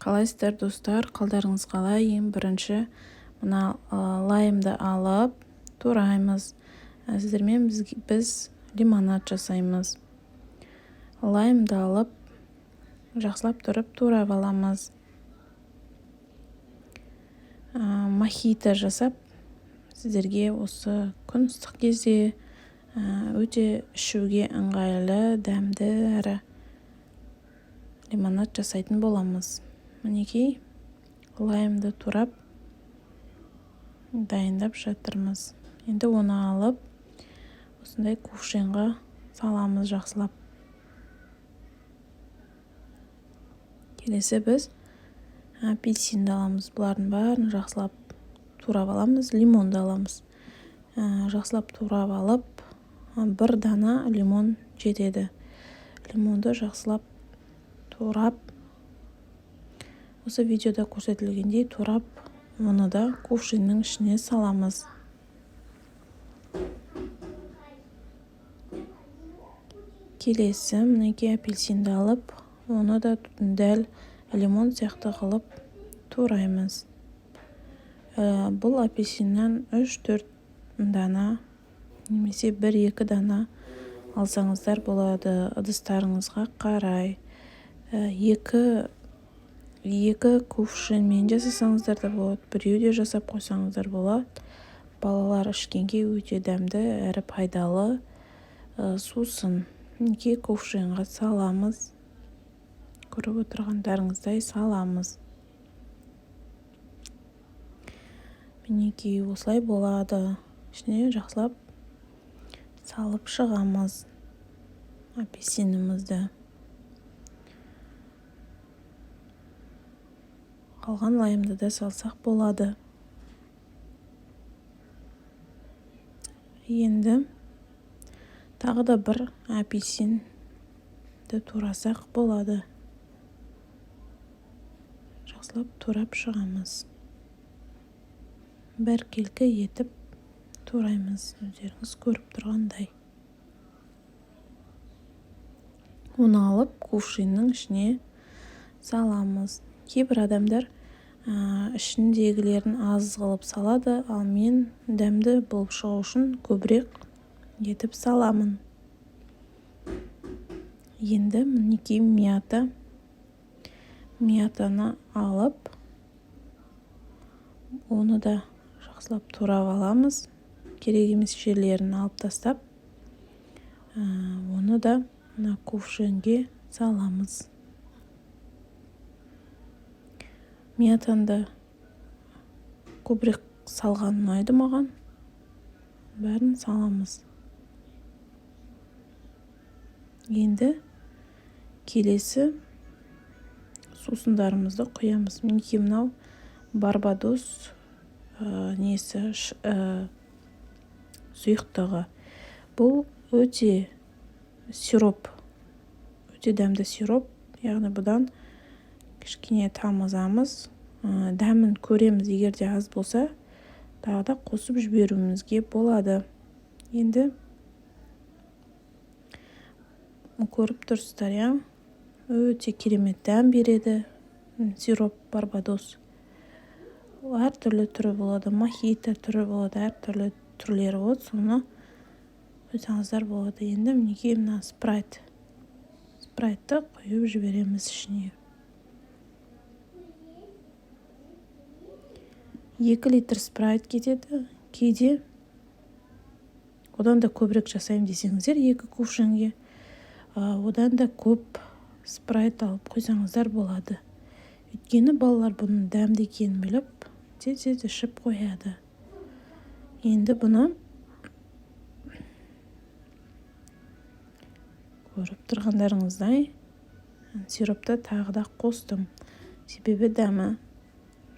Қалайсыздар достар, қалдарыңыз қалай? Ең бірінші мына лаймды алып тураймыз. Сіздермен біз лимонад жасаймыз. Лаймды алып жақсылап тұрып турап аламыз. Мохито жасап сіздерге осы күн ыстық кезде өте ішуге ыңғайлы, дәмді әрі лимонад жасайтын боламыз. Мінекей лаймды турап дайындап жатырмыз. Енді оны алып осындай кувшинға саламыз жақсылап. Келесі біз апельсинді аламыз. Бұлардың барын жақсылап турап аламыз. Лимонды аламыз. Жақсылап турап алып, бір дана лимон жетеді. Лимонды жақсылап турап, осы видеода көрсетілгендей турап, оны да кувшиннің ішіне саламыз. Келесі мінекей апельсинді алып, оны да дәл лимон сияқты қылып тураймыз. Бұл апельсиннен 3-4 дана немесе 1-2 дана алсаңыздар болады, ыдыстарыңызға қарай. 2 кувшинмен жасасаңыздар да болады, біреуде жасап қойсаңыздар болады. Балалар ішкенге өте дәмді әрі пайдалы сусын. 2 кувшинға саламыз. Көріп отырғандарыңыздай саламыз. Мінекей осылай болады. Ішіне жақсылап салып шығамыз апельсинімізді. Қалған лаймды да салсақ болады. Енді тағы да бір апельсинді турасақ болады. Жақсылап турап шығамыз. Бәркелкі етіп тураймыз, өздеріңіз көріп тұрғандай. Оны алып кувшиннің ішіне саламыз. Кейбір адамдар ішіндегілерін аз қылып салады, ал мен дәмді болып шығу үшін көбірек етіп саламын. Енді мінекей мятаны алып, оны да жақсылап турап аламыз. Керек емес жерлерін алып тастап, оны да кувшинге саламыз. Мятаны көбірек салған ұнайды маған. Бәрін саламыз. Енді келесі сусындарымызды құямыз. Мінекей мынау барбадос сұйықтығы. Бұл өте сироп, өте дәмді сироп. Яғни бұдан кішкене тамызамыз. Дәмін көреміз, егер де аз болса, тағы да қосып жіберуімізге болады. Енді көріп тұрсыздар, өте керемет дәм береді сироп барбадос. Әртүрлі түрі болады, мохито түрі болады, әртүрлі түрлері болады. Соны қойсаңыздар болады. Енді мінекей мына спрайтты құйып жібереміз ішіне. 2 литр спрайт кетеді. Кейде одан да көбірек жасайым десеңіздер, 2 кувшинге одан да көп спрайт алып қойсаңыздар болады. Өйткені балалар бұның дәмді екенін біліп, тез ішіп қояды. Енді бұны көріп тұрғандарыңыздай сиропты тағы да қостым. Себебі дәмі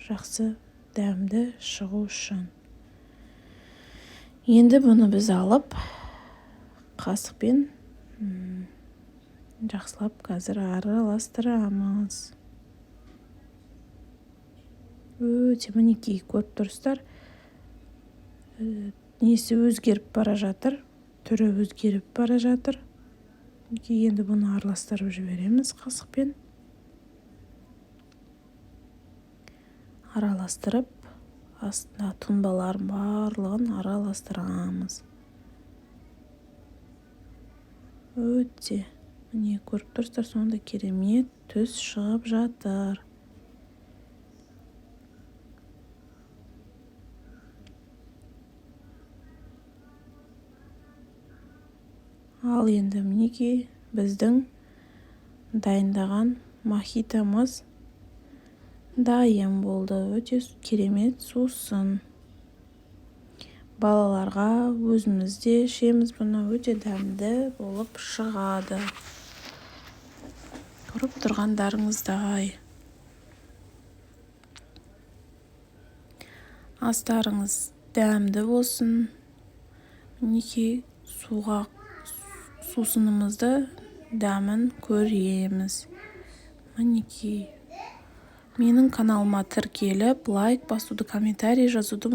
жақсы дәмді шығу үшін. Енді бұны біз алып қасықпен жақсылап қазір араластырамыз. Өте мінекей көріп тұрсыздар. Несі өзгеріп бара жатыр, түрі өзгеріп бара жатыр. Енді бұны араластырып жібереміз қасықпен. араластырып, астына тұнбалардың барлығын араластырамыз. Өте, міне көріп тұрсыздар, сонда керемет түс шығып жатыр. Ал енді мінекей біздің дайындаған мохитомыз дайын болды. Өте керемет сусын. Балаларға өзіміз де ішеміз, бұны өте дәмді болып шығады. Көріп тұрғандарыңыздай. Астарыңыз дәмді болсын. Мінекей сусынымызды дәмін көреміз. Мінекей. Менің каналыма тіркеліп, лайк басуды, комментарий жазуды